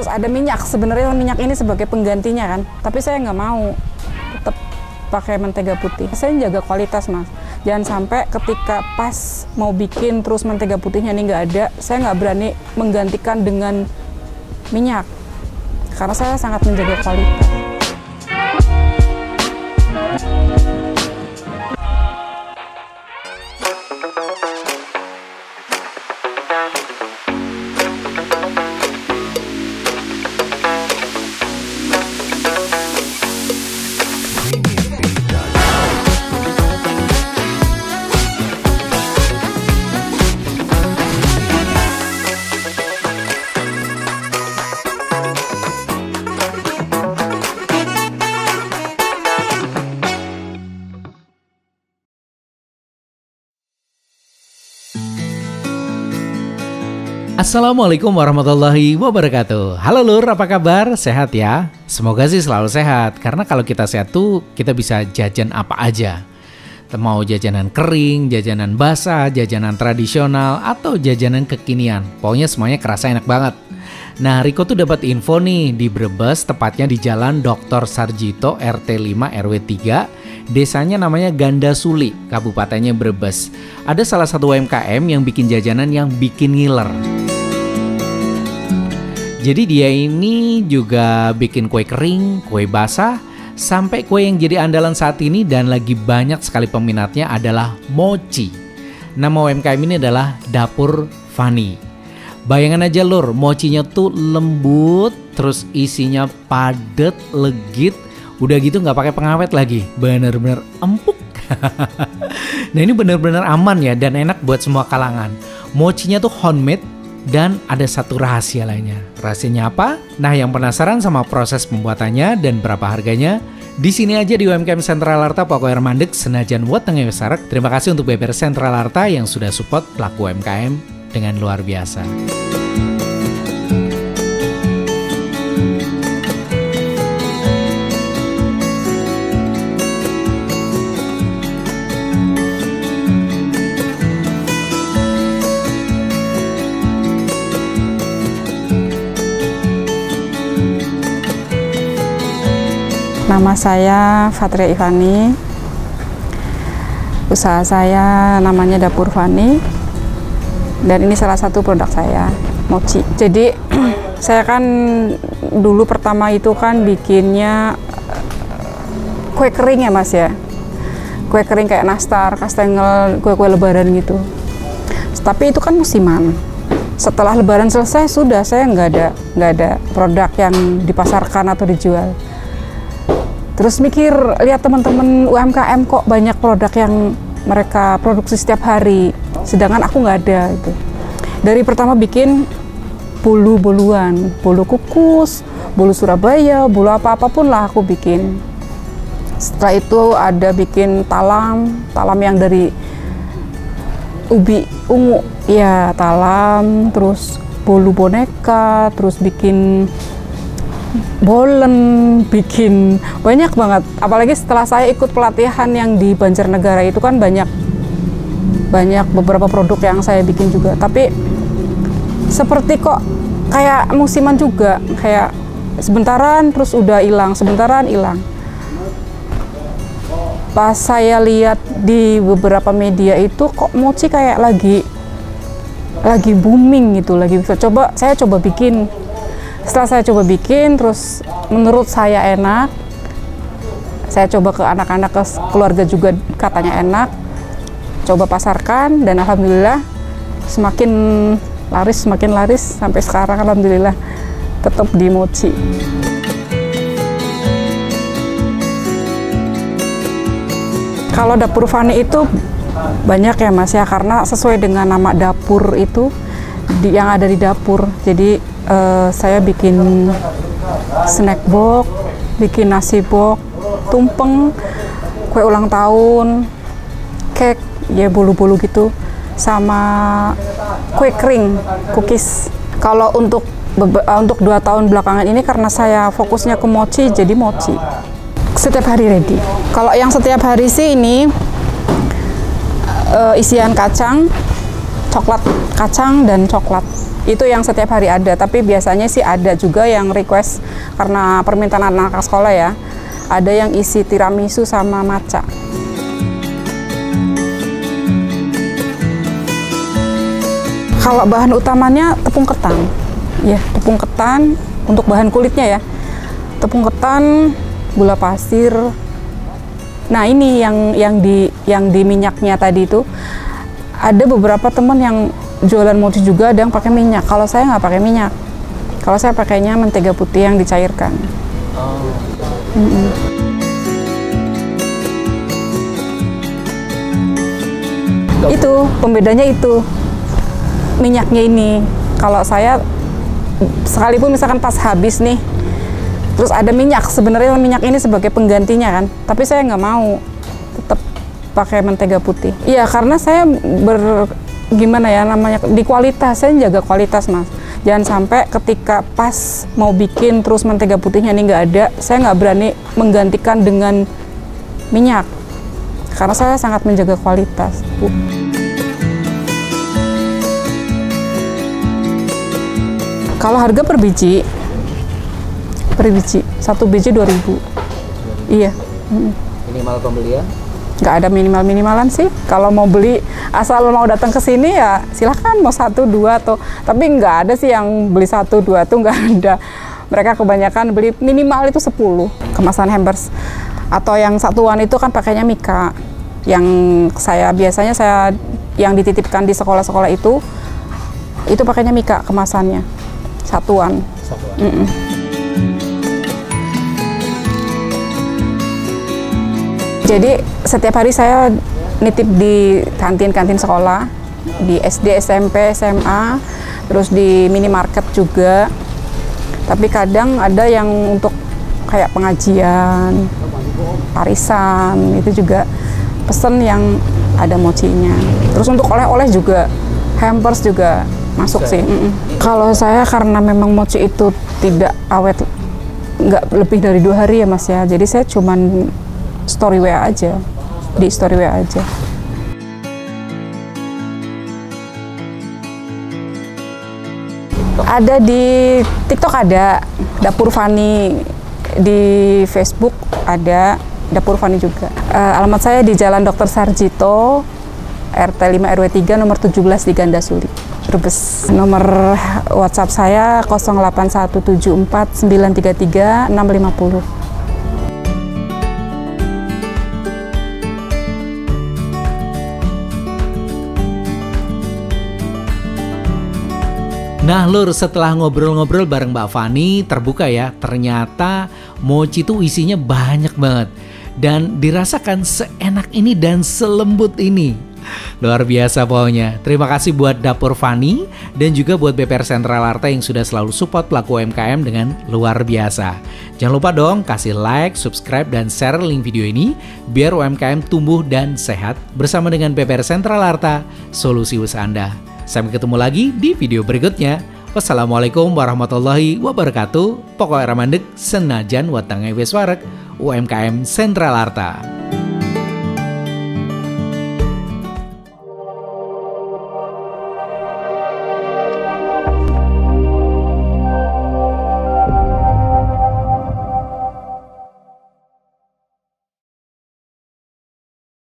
Terus ada minyak, sebenarnya minyak ini sebagai penggantinya kan, tapi saya nggak mau, tetap pakai mentega putih. Saya jaga kualitas mas, jangan sampai ketika pas mau bikin terus mentega putihnya ini nggak ada, saya nggak berani menggantikan dengan minyak, karena saya sangat menjaga kualitas. Assalamualaikum warahmatullahi wabarakatuh. Halo Lur, apa kabar? Sehat ya? Semoga sih selalu sehat. Karena kalau kita sehat tuh kita bisa jajan apa aja. Mau jajanan kering, jajanan basah, jajanan tradisional, atau jajanan kekinian. Pokoknya semuanya kerasa enak banget. Nah, Riko tuh dapat info nih di Brebes, tepatnya di Jalan Dr. Sarjito RT 5 RW 3. Desanya namanya Gandasuli, kabupatennya Brebes. Ada salah satu UMKM yang bikin jajanan yang bikin ngiler. Jadi dia ini juga bikin kue kering, kue basah, sampai kue yang jadi andalan saat ini dan lagi banyak sekali peminatnya adalah mochi. Nama UMKM ini adalah Dapur Fani. Bayangan aja Lur, mochinya tuh lembut, terus isinya padet, legit, udah gitu nggak pakai pengawet lagi, bener-bener empuk. Nah ini bener-bener aman ya dan enak buat semua kalangan. Mochinya tuh homemade. Dan ada satu rahasia lainnya. Rahasianya apa? Nah, yang penasaran sama proses pembuatannya dan berapa harganya? Di sini aja di UMKM Sentral Arta Poko Air Mandek Senajan Wetenge Sarek. Terima kasih untuk BPR Sentral Arta yang sudah support pelaku UMKM dengan luar biasa. Nama saya Fatria Ivani, usaha saya namanya Dapur Fani, dan ini salah satu produk saya, mochi. Jadi saya kan dulu pertama itu kan bikinnya kue kering ya mas ya, kue kering kayak nastar, kastengel, kue-kue lebaran gitu. Tapi itu kan musiman. Setelah lebaran selesai sudah saya nggak ada produk yang dipasarkan atau dijual. Terus mikir, lihat teman-teman UMKM kok banyak produk yang mereka produksi setiap hari, sedangkan aku nggak ada itu. Dari pertama bikin bolu-boluan, bolu kukus, bolu Surabaya, bolu apa-apapun lah aku bikin. Setelah itu ada bikin talam yang dari ubi ungu, ya talam, terus bolu boneka, terus bikin bolen, bikin banyak banget. Apalagi setelah saya ikut pelatihan yang di Banjarnegara itu kan banyak beberapa produk yang saya bikin juga. Tapi seperti kok kayak musiman juga, kayak sebentaran terus udah hilang, sebentaran hilang. Pas saya lihat di beberapa media itu kok mochi kayak lagi booming gitu, saya coba bikin. Setelah saya coba bikin, terus menurut saya enak, saya coba ke anak-anak, ke keluarga juga katanya enak, coba pasarkan, dan alhamdulillah semakin laris sampai sekarang, alhamdulillah tetap di mochi. Kalau Dapur Fani itu banyak ya mas ya, karena sesuai dengan nama dapur itu yang ada di dapur. Jadi saya bikin snack box, bikin nasi box, tumpeng, kue ulang tahun, cake, ya bolu-bolu gitu, sama kue kering, cookies. Kalau untuk 2 tahun belakangan ini karena saya fokusnya ke mochi, jadi mochi. Setiap hari ready. Kalau yang setiap hari sih ini isian kacang, coklat kacang dan coklat. Itu yang setiap hari ada, tapi biasanya sih ada juga yang request karena permintaan anak-anak sekolah ya. Ada yang isi tiramisu sama matcha. Kalau bahan utamanya tepung ketan. Ya, tepung ketan untuk bahan kulitnya ya. Tepung ketan, gula pasir. Nah, ini yang di minyaknya tadi itu. Ada beberapa teman yang jualan mochi juga ada yang pakai minyak. Kalau saya nggak pakai minyak. Kalau saya pakainya mentega putih yang dicairkan. Itu pembedanya itu minyaknya ini. Kalau saya sekalipun misalkan pas habis nih, terus ada minyak, sebenarnya minyak ini sebagai penggantinya kan. Tapi saya nggak mau, tetap pakai mentega putih. Iya, karena saya gimana ya namanya, di kualitas, saya jaga kualitas mas. Jangan sampai ketika pas mau bikin terus mentega putihnya ini nggak ada, saya nggak berani menggantikan dengan minyak. Karena saya sangat menjaga kualitas. Kalau harga per biji, satu biji 2.000. Iya. Minimal pembelian? Nggak ada minimalan sih. Kalau mau beli, asal mau datang ke sini ya silahkan mau 1, 2 atau. Tapi nggak ada sih yang beli 1, 2 tuh nggak ada. Mereka kebanyakan beli minimal itu 10 kemasan hampers. Atau yang satuan itu kan pakainya Mika. Yang biasanya saya yang dititipkan di sekolah-sekolah itu pakainya Mika kemasannya. Satuan. Jadi setiap hari saya nitip di kantin-kantin sekolah, di SD, SMP, SMA, terus di minimarket juga. Tapi kadang ada yang untuk kayak pengajian, arisan, itu juga pesen yang ada mochinya. Terus untuk oleh-oleh juga, hampers juga masuk sih. Kalau saya karena memang mochi itu tidak awet, nggak lebih dari 2 hari ya mas ya. Jadi saya cuman story WA aja, di story WA aja. Ada di TikTok ada, Dapur Fani, di Facebook ada, Dapur Fani juga. Alamat saya di Jalan Dr. Sarjito, RT 5 RW 3 nomor 17 di Gandasuli, Brebes. Nomor WhatsApp saya 08174933 650. Nah Lur, setelah ngobrol-ngobrol bareng Mbak Fani, terbuka ya, ternyata mochi itu isinya banyak banget. Dan dirasakan seenak ini dan selembut ini. Luar biasa pokoknya. Terima kasih buat Dapur Fani dan juga buat BPR Sentral Arta yang sudah selalu support pelaku UMKM dengan luar biasa. Jangan lupa dong kasih like, subscribe, dan share link video ini biar UMKM tumbuh dan sehat bersama dengan BPR Sentral Arta, solusi usaha Anda. Sampai ketemu lagi di video berikutnya. Wassalamualaikum warahmatullahi wabarakatuh. Pokoknya ramandek senajan watangnya wes warek UMKM Sentral Arta.